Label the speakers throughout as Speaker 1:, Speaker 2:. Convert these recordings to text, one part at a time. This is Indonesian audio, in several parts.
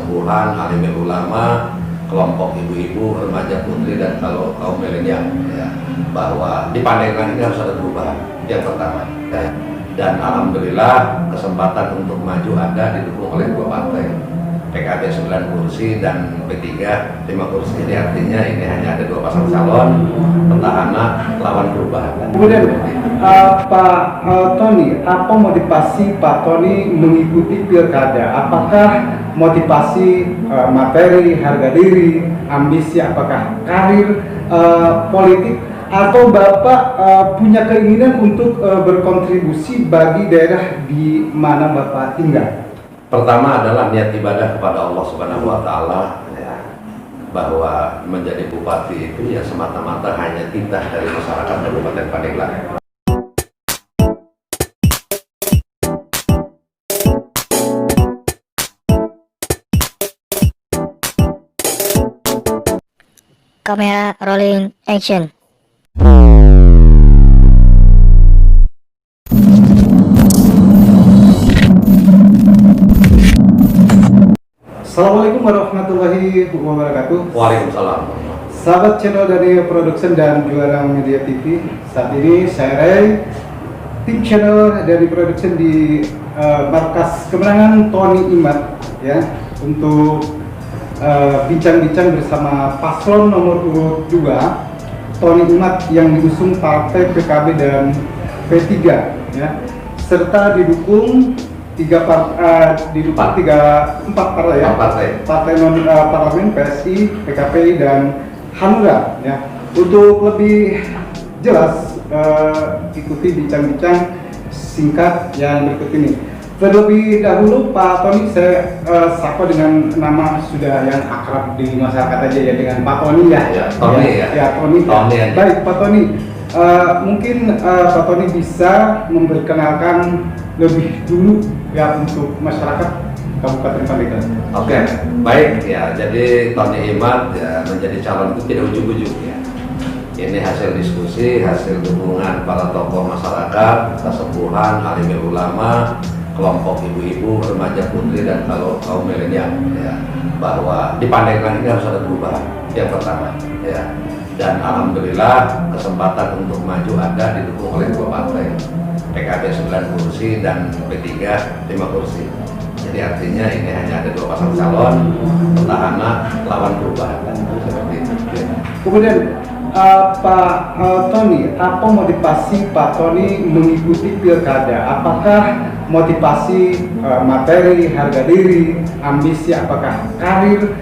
Speaker 1: kesepuhan, alimul ulama, kelompok ibu-ibu, remaja putri, dan kalau kaum milenial, ya, bahwa di Pandeglang ini harus ada perubahan. Yang pertama, ya. Dan alhamdulillah kesempatan untuk maju ada didukung oleh dua partai, PKB 9 kursi dan P3 5 kursi. Jadi artinya ini hanya ada dua pasang calon, petahana lawan perubahan.
Speaker 2: Kemudian Pak Tony, apa motivasi Pak Tony mengikuti pilkada? Apakah motivasi materi, harga diri, ambisi, apakah karir politik, atau Bapak punya keinginan untuk berkontribusi bagi daerah di mana Bapak tinggal?
Speaker 1: Pertama adalah niat ibadah kepada Allah Subhanahu wa Ta'ala, ya, bahwa menjadi bupati itu ya semata-mata hanya titah dari masyarakat Kabupaten Pandeglang.
Speaker 3: Kamera rolling action.
Speaker 2: Assalamualaikum warahmatullahi wabarakatuh.
Speaker 1: Waalaikumsalam.
Speaker 2: Sahabat channel dari Production dan Juara Media TV. Saat ini saya Ray, tim channel dari Production di markas kemenangan Tony Imad, ya, untuk bincang-bincang bersama paslon nomor urut 2 Tony Imad yang diusung partai PKB dan P3, ya, serta didukung empat partai, ya, partai non parlemen, PSI, PKP, dan Hanura, ya. Untuk lebih jelas ikuti bincang-bincang singkat yang berikut ini. Terlebih dahulu Pak Tony saya sapa dengan nama sudah yang akrab di masyarakat aja, ya, dengan Pak Tony, ya.
Speaker 1: Ya, Tony, ya.
Speaker 2: Ya, Tony.
Speaker 1: Tony, ya.
Speaker 2: Baik Pak Tony, mungkin Pak Tony bisa memperkenalkan lebih dulu, ya, untuk masyarakat Kabupaten Pandeglang.
Speaker 1: Oke, baik, ya. Jadi Tony Imad, ya, menjadi calon itu tidak ujug-ujug, ya. Ini hasil diskusi, hasil dukungan para tokoh masyarakat, kesepuhan, alimul ulama, kelompok ibu-ibu, remaja putri, dan kalau kaum milenial, ya, bahwa di Pandeglang ini harus ada perubahan. Yang pertama, ya. Dan alhamdulillah kesempatan untuk maju ada didukung oleh dua partai, PKB 9 kursi dan P3 5 kursi. Jadi artinya ini hanya ada dua pasang calon, petahana lawan perubahan, seperti itu.
Speaker 2: Kemudian Pak Tony, apa motivasi Pak Tony mengikuti pilkada? Apakah motivasi materi, harga diri, ambisi, apakah karir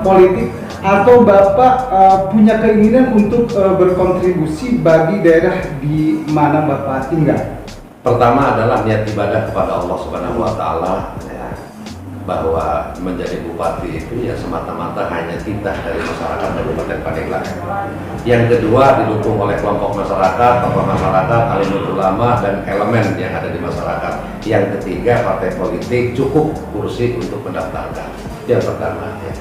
Speaker 2: politik, atau Bapak punya keinginan untuk berkontribusi bagi daerah di mana Bapak tinggal?
Speaker 1: Pertama adalah niat ibadah kepada Allah Subhanahu wa Ta'ala, ya, bahwa menjadi bupati itu ya semata-mata hanya titah dari masyarakat Kabupaten Pandeglang. Yang kedua, didukung oleh kelompok masyarakat, tokoh masyarakat, alimul ulama, dan elemen yang ada di masyarakat. Yang ketiga, partai politik cukup kursi untuk mendaftarkan. Yang pertama, ya.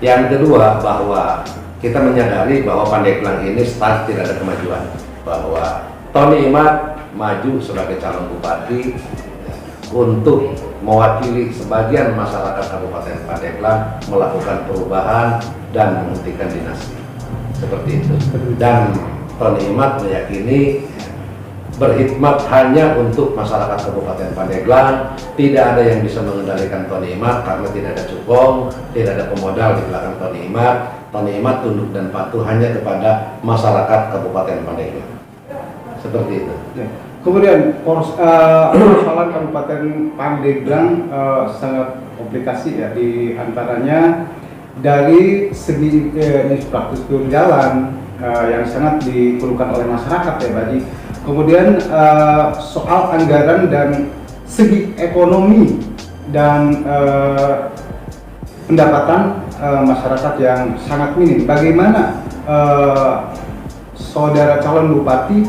Speaker 1: Yang kedua, bahwa kita menyadari bahwa Pandeglang ini start tidak ada kemajuan, bahwa Tony Imad maju sebagai calon bupati, ya, untuk mewakili sebagian masyarakat Kabupaten Pandeglang melakukan perubahan dan menghentikan dinasti, seperti itu. Dan Tony Imad meyakini berkhidmat hanya untuk masyarakat Kabupaten Pandeglang. Tidak ada yang bisa mengendalikan Tony Imad karena tidak ada cukong, tidak ada pemodal di belakang Tony Imad. Tony Imad tunduk dan patuh hanya kepada masyarakat Kabupaten Pandeglang, seperti itu.
Speaker 2: Ya. Kemudian persoalan Kabupaten Pandeglang sangat komplikasi, ya, di antaranya dari segi infrastruktur jalan yang sangat dikeluhkan oleh masyarakat, ya, Badi. Kemudian soal anggaran dan segi ekonomi dan pendapatan masyarakat yang sangat minim. Bagaimana saudara calon bupati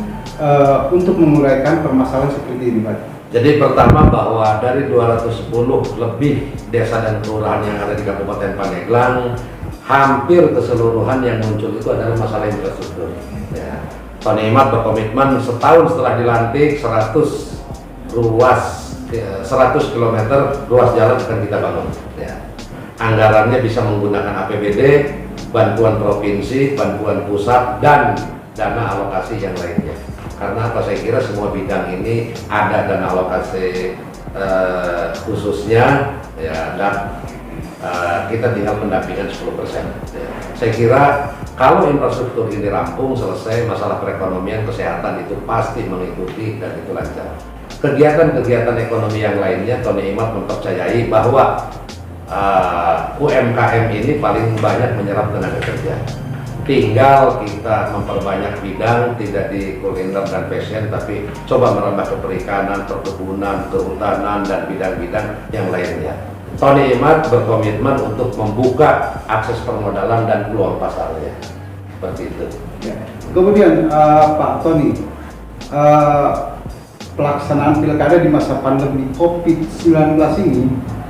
Speaker 2: untuk menguraikan permasalahan seperti ini, Pak?
Speaker 1: Jadi pertama, bahwa dari 210 lebih desa dan kelurahan yang ada di Kabupaten Pandeglang, hampir keseluruhan yang muncul itu adalah masalah infrastruktur, ya. Tony Imad berkomitmen setahun setelah dilantik 100 km ruas jalan akan kita bangun, ya. anggarannya bisa menggunakan APBD, bantuan provinsi, bantuan pusat, dan dana alokasi yang lainnya. Karena apa, saya kira semua bidang ini ada dana alokasi khususnya ya, dan kita tinggal pendampingan 10%. Ya. Saya kira kalau infrastruktur ini rampung, selesai, masalah perekonomian, kesehatan itu pasti mengikuti dan itu lancar. Kegiatan-kegiatan ekonomi yang lainnya, Tony Imad mempercayai bahwa UMKM ini paling banyak menyerap tenaga kerja. Tinggal kita memperbanyak bidang, tidak di kuliner dan fashion, tapi coba merambah ke perikanan, perkebunan, kehutanan, dan bidang-bidang yang lainnya. Tony Imad berkomitmen untuk membuka akses permodalan dan peluang pasarnya. Seperti itu.
Speaker 2: Ya. Kemudian Pak Tony, pelaksanaan pilkada di masa pandemi COVID-19 ini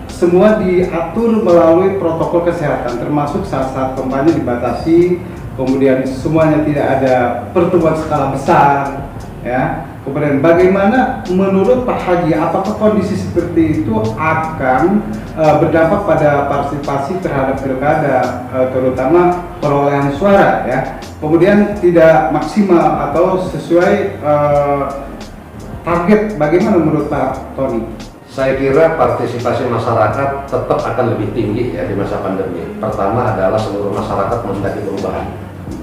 Speaker 2: semua diatur melalui protokol kesehatan, termasuk saat-saat kampanye dibatasi, kemudian semuanya tidak ada pertemuan skala besar, ya. Kemudian bagaimana menurut Pak Haji, apakah kondisi seperti itu akan berdampak pada partisipasi terhadap pilkada, terutama perolehan suara, ya? Kemudian tidak maksimal atau sesuai target, bagaimana menurut Pak Tony?
Speaker 1: Saya kira partisipasi masyarakat tetap akan lebih tinggi ya di masa pandemi. Pertama adalah seluruh masyarakat menghendaki perubahan.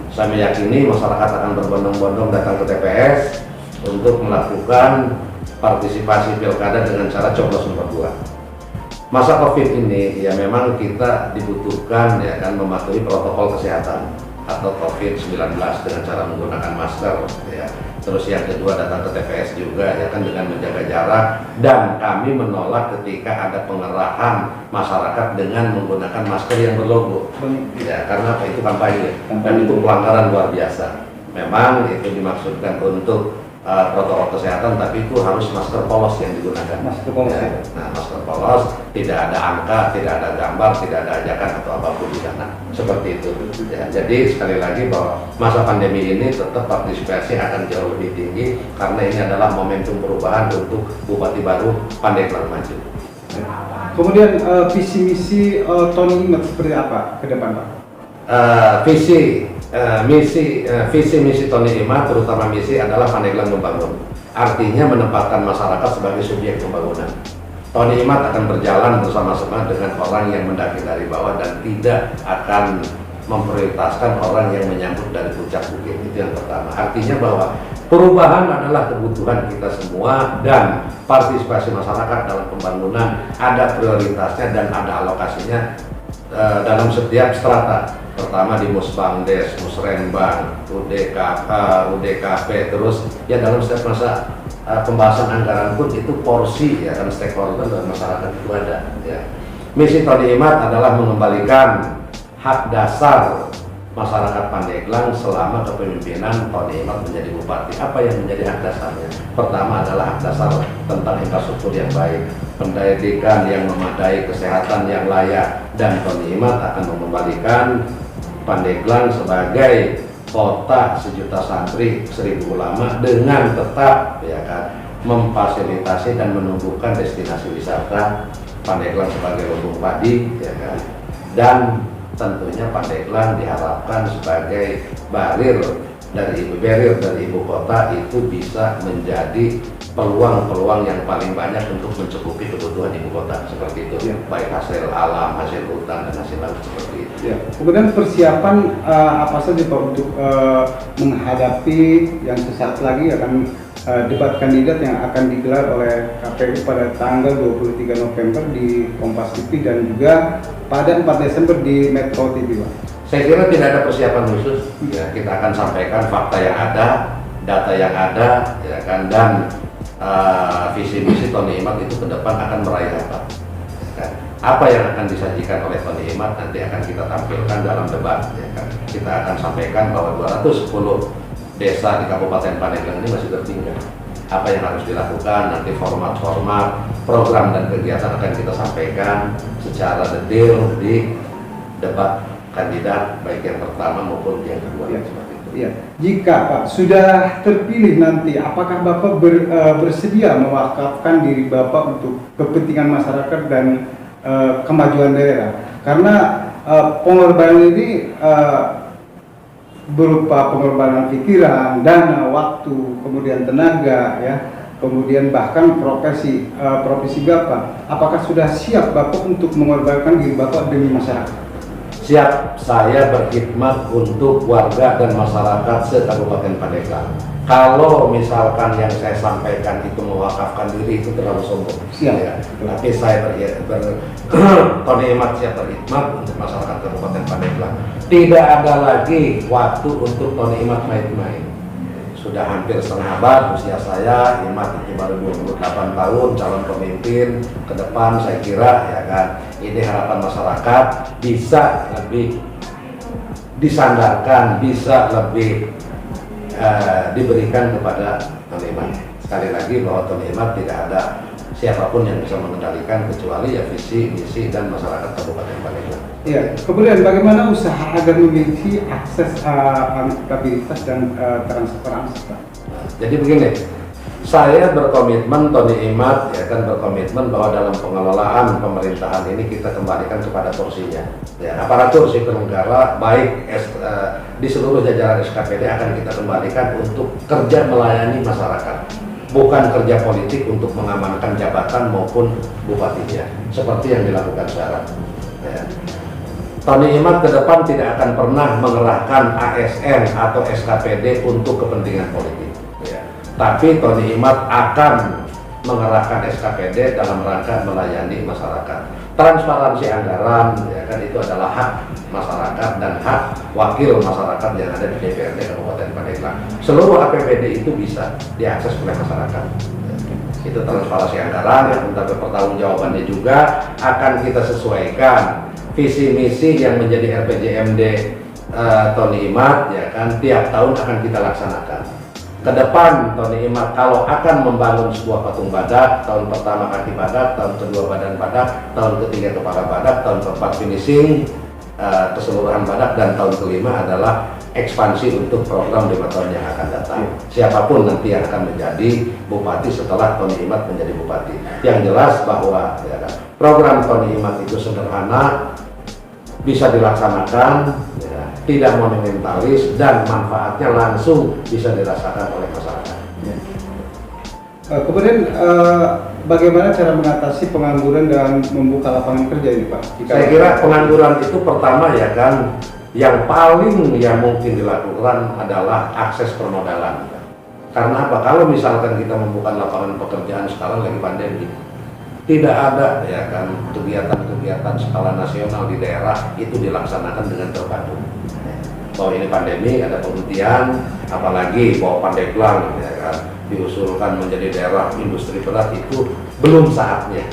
Speaker 1: Saya meyakini masyarakat akan berbondong-bondong datang ke TPS untuk melakukan partisipasi pilkada dengan cara coblos nomor 2. Masa COVID ini ya memang kita dibutuhkan ya kan mematuhi protokol kesehatan atau COVID-19 dengan cara menggunakan masker ya. Terus yang kedua datang ke TPS juga ya kan dengan menjaga jarak, dan kami menolak ketika ada pengerahan masyarakat dengan menggunakan masker yang berlogo ya, karena itu kampanye dan itu pelanggaran luar biasa. Memang itu dimaksudkan untuk protokol kesehatan, tapi itu harus masker polos yang digunakan.
Speaker 2: Masker polos ya.
Speaker 1: Nah, masker polos, tidak ada angka, tidak ada gambar, tidak ada ajakan atau apapun di sana. Seperti itu. Ya, jadi sekali lagi bahwa masa pandemi ini tetap partisipasi akan jauh lebih tinggi karena ini adalah momentum perubahan untuk Bupati baru Pandeglang maju.
Speaker 2: Kemudian visi misi Tony Imad seperti apa ke depan, Pak?
Speaker 1: Visi misi Tony Imad, terutama misi adalah Pandeglang membangun. Artinya menempatkan masyarakat sebagai subjek pembangunan. Tony Imad akan berjalan bersama-sama dengan orang yang mendaki dari bawah dan tidak akan memprioritaskan orang yang menyambut dari puncak bukit. Itu yang pertama. Artinya bahwa perubahan adalah kebutuhan kita semua dan partisipasi masyarakat dalam pembangunan ada prioritasnya dan ada alokasinya dalam setiap strata. Pertama di Musbangdes, Musrembang, UDKP, terus ya dalam setiap masa pembahasan anggaran pun itu porsi ya kan stakeholder dan masyarakat itu ada ya. Misi Tony Imad adalah mengembalikan hak dasar masyarakat Pandeglang selama kepemimpinan Tony Imad menjadi bupati. Apa yang menjadi hak dasarnya? Pertama adalah hak dasar tentang infrastruktur yang baik, pendidikan yang memadai, kesehatan yang layak, dan Tony Imad akan mengembalikan Pandeglang sebagai kota sejuta santri, 1000 ulama dengan tetap ya kan memfasilitasi dan menumbuhkan destinasi wisata Pandeglang sebagai lumbung padi ya kan, dan tentunya Pandeglang diharapkan sebagai barir dari ibu kota itu bisa menjadi peluang-peluang yang paling banyak untuk mencukupi kebutuhan ibu kota seperti itu ya. Baik hasil alam, hasil hutan, dan hasil laut seperti itu
Speaker 2: ya. Kemudian persiapan apa saja Pak untuk menghadapi yang sesaat lagi akan debat kandidat yang akan digelar oleh KPU pada tanggal 23 November di Kompas TV dan juga pada 4 Desember di Metro TV, Pak?
Speaker 1: Saya kira tidak ada persiapan khusus ya, kita akan sampaikan fakta yang ada, data yang ada ya kan, dan visi misi Tony Imad itu ke depan akan meraih apa kan? Apa yang akan disajikan oleh Tony Imad nanti akan kita tampilkan dalam debat ya kan. Kita akan sampaikan bahwa 210 desa di Kabupaten Pandeglang ini masih tertinggal. Apa yang harus dilakukan, nanti format-format, program dan kegiatan akan kita sampaikan secara detail di debat kandidat baik yang pertama maupun yang kedua ya, seperti itu.
Speaker 2: Ya. Jika Pak sudah terpilih nanti, apakah Bapak bersedia mewakafkan diri Bapak untuk kepentingan masyarakat dan kemajuan daerah? Karena pengorbanan ini berupa pengorbanan pikiran, dana, waktu, kemudian tenaga, ya, kemudian bahkan profesi Bapak. Apakah sudah siap Bapak untuk mengorbankan diri Bapak demi masyarakat?
Speaker 1: Siap, saya berkhidmat untuk warga dan masyarakat se-Kabupaten Pandeglang. Kalau misalkan yang saya sampaikan itu mewakafkan diri, itu terlalu sombong.
Speaker 2: Siap.
Speaker 1: Ya. Tapi saya Tony Imat siap berkhidmat untuk masyarakat Kabupaten Pandeglang. Tidak ada lagi waktu untuk Tony Imat main-main. Sudah hampir setengah abad usia saya, Imat itu baru 28 tahun, calon pemimpin ke depan saya kira ya kan, ini harapan masyarakat bisa lebih disandarkan, bisa lebih diberikan kepada Tony Imat. Sekali lagi bahwa Tony Imat tidak ada siapapun yang bisa mengendalikan kecuali ya visi, misi dan masyarakat Kabupaten Pandeglang.
Speaker 2: Ya, kemudian bagaimana usaha agar memiliki akses akuntabilitas dan transparansi, Pak?
Speaker 1: Jadi begini, saya berkomitmen, Tony Imat ya kan berkomitmen bahwa dalam pengelolaan pemerintahan ini kita kembalikan kepada porsinya. Ya, aparatur sipil negara baik di seluruh jajaran SKPD akan kita kembalikan untuk kerja melayani masyarakat, bukan kerja politik untuk mengamankan jabatan maupun bupatinya, seperti yang dilakukan sekarang. Ya. Tony Imat ke depan tidak akan pernah mengerahkan ASN atau SKPD untuk kepentingan politik. Ya. Tapi Tony Imat akan mengerahkan SKPD dalam rangka melayani masyarakat. Transparansi anggaran, ya kan, itu adalah hak masyarakat dan hak wakil masyarakat yang ada di DPRD Kabupaten Pandeglang. Seluruh APBD itu bisa diakses oleh masyarakat. Itu transparansi anggaran, yang tentang pertanggungjawabannya juga akan kita sesuaikan visi misi yang menjadi RPJMD Tony Imat, ya kan, tiap tahun akan kita laksanakan. Ke depan Tony Imat kalau akan membangun sebuah patung badak, tahun pertama kaki badak, tahun kedua badan badak, tahun ketiga kepala badak, tahun keempat finishing keseluruhan badak, dan tahun kelima adalah ekspansi untuk program 5 tahun yang akan datang. Siapapun nanti yang akan menjadi bupati setelah Tony Imat menjadi bupati. Yang jelas bahwa ya kan, program Tony Imat itu sederhana, bisa dilaksanakan, ya, tidak monumentalis, dan manfaatnya langsung bisa dirasakan oleh masyarakat.
Speaker 2: Ya. Kemudian bagaimana cara mengatasi pengangguran dan membuka lapangan kerja ini, Pak?
Speaker 1: Saya kira pengangguran itu pertama ya kan, yang paling yang mungkin dilakukan adalah akses permodalan. Karena apa? Kalau misalkan kita membuka lapangan pekerjaan sekarang lagi pandemi, tidak ada ya kan kegiatan-kegiatan skala nasional di daerah itu dilaksanakan dengan terpadu. Bahwa ini pandemi, ada penghentian, apalagi bahwa Pandeglang ya kan diusulkan menjadi daerah industri berat, itu belum saatnya.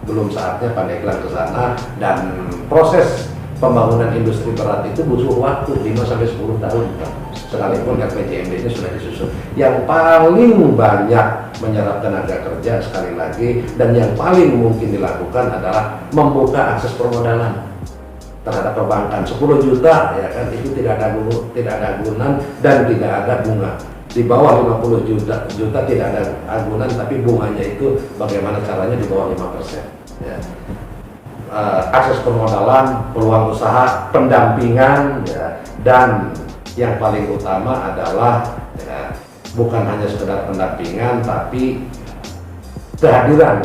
Speaker 1: Belum saatnya Pandeglang ke sana, dan proses pembangunan industri berat itu butuh waktu 5-10 tahun, Pak. Sekalipun RPJMD-nya sudah disusun. Yang paling banyak menyerap tenaga kerja sekali lagi, dan yang paling mungkin dilakukan adalah membuka akses permodalan terhadap perbankan. 10 juta ya kan, itu tidak ada agunan dan tidak ada bunga. Di bawah 50 juta tidak ada agunan, tapi bunganya itu bagaimana caranya di bawah 5%. Ya. Akses permodalan, peluang usaha, pendampingan, ya, dan yang paling utama adalah ya, bukan hanya sekedar pendampingan, tapi kehadiran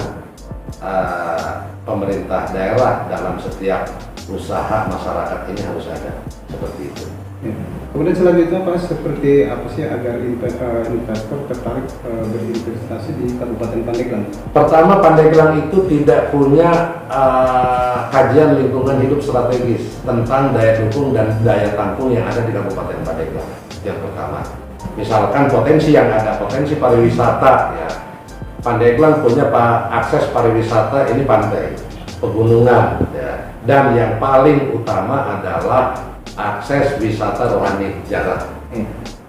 Speaker 1: pemerintah daerah dalam setiap usaha masyarakat ini harus ada, seperti itu.
Speaker 2: Ya. Kemudian selanjutnya Pak, seperti apa sih agar investor tertarik berinvestasi di Kabupaten Pandeglang?
Speaker 1: Pertama, Pandeglang itu tidak punya kajian lingkungan hidup strategis tentang daya dukung dan daya tampung yang ada di Kabupaten Pandeglang. Yang pertama, misalkan potensi yang ada, potensi pariwisata, ya, Pandeglang punya akses pariwisata, ini pantai, pegunungan, ya, dan yang paling utama adalah akses wisata rohani jarah.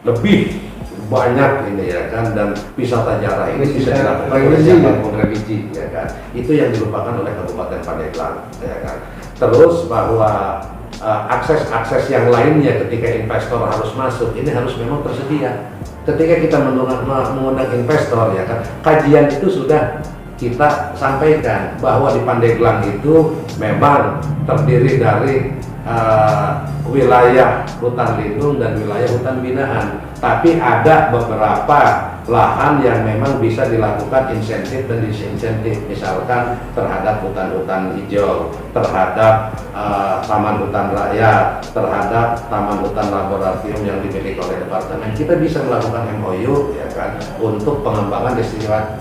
Speaker 1: Lebih banyak ini ya kan, dan wisata jarah ini bisa dilakukan oleh siapapun religi ya kan. Itu yang dilupakan oleh Kabupaten Pandeglang ya kan. Terus bahwa akses-akses yang lainnya ketika investor harus masuk, ini harus memang tersedia. Ketika kita mengundang investor ya kan, kajian itu sudah kita sampaikan bahwa di Pandeglang itu memang terdiri dari wilayah hutan lindung dan wilayah hutan binaan, tapi ada beberapa lahan yang memang bisa dilakukan insentif dan disinsentif, misalkan terhadap hutan-hutan hijau, terhadap taman hutan rakyat, terhadap taman hutan laboratorium yang dimiliki oleh departemen. Kita bisa melakukan MOU ya kan untuk pengembangan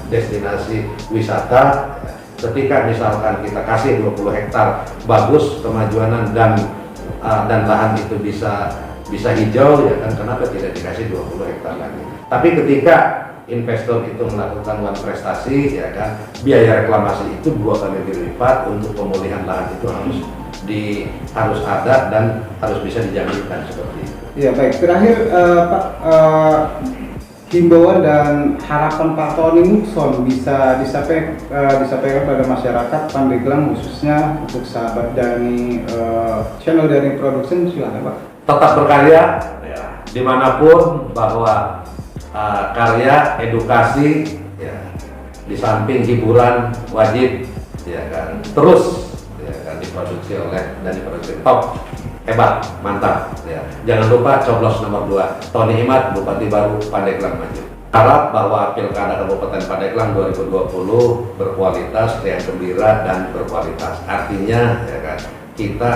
Speaker 1: destinasi wisata. Ketika misalkan kita kasih 20 hektar, bagus kemajuanan dan lahan itu bisa hijau ya kan, kenapa tidak dikasih 20 hektar lagi. Tapi ketika investor itu melakukan one prestasi ya kan, biaya reklamasi itu 2 kali lipat untuk pemulihan lahan itu harus ada dan harus bisa dijaminkan seperti itu.
Speaker 2: Ya baik, terakhir Pak, himbauan dan harapan Pak Tony Mukson bisa disampaikan pada masyarakat Pandeglang, khususnya untuk sahabat dari channel dari production, silakan Pak.
Speaker 1: Tetap berkarya ya, dimanapun, bahwa karya edukasi ya, di samping hiburan wajib ya kan terus ya kan diproduksi top, hebat, mantap ya. Jangan lupa coblos nomor 2 Tony Imad, Bupati Baru Pandeglang maju. Harap bahwa Pilkada Kabupaten Pandeglang 2020 berkualitas, yang gembira dan berkualitas. Artinya ya kan, kita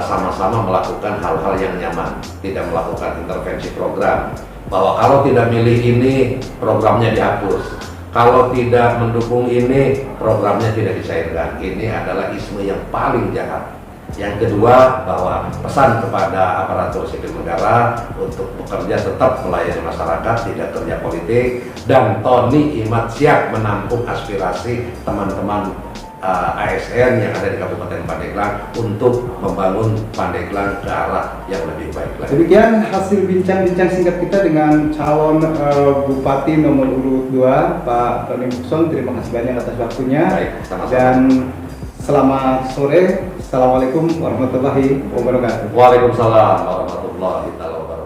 Speaker 1: sama-sama melakukan hal-hal yang nyaman, tidak melakukan intervensi program. Bahwa kalau tidak milih ini, programnya dihapus. Kalau tidak mendukung ini, programnya tidak dicairkan. Ini adalah isme yang paling jahat. Yang kedua, bahwa pesan kepada aparatur sipil negara untuk bekerja tetap melayani masyarakat, tidak kerja politik, dan Tony Imad siap menampung aspirasi teman-teman ASN yang ada di Kabupaten Pandeglang untuk membangun Pandeglang ke arah yang lebih baik lagi.
Speaker 2: Demikian hasil bincang-bincang singkat kita dengan calon Bupati nomor urut 2 Pak Tony Mukson. Terima kasih banyak atas waktunya.
Speaker 1: Baik, sama-sama.
Speaker 2: Dan selamat sore. Assalamualaikum warahmatullahi wabarakatuh.
Speaker 1: Waalaikumsalam warahmatullahi wabarakatuh.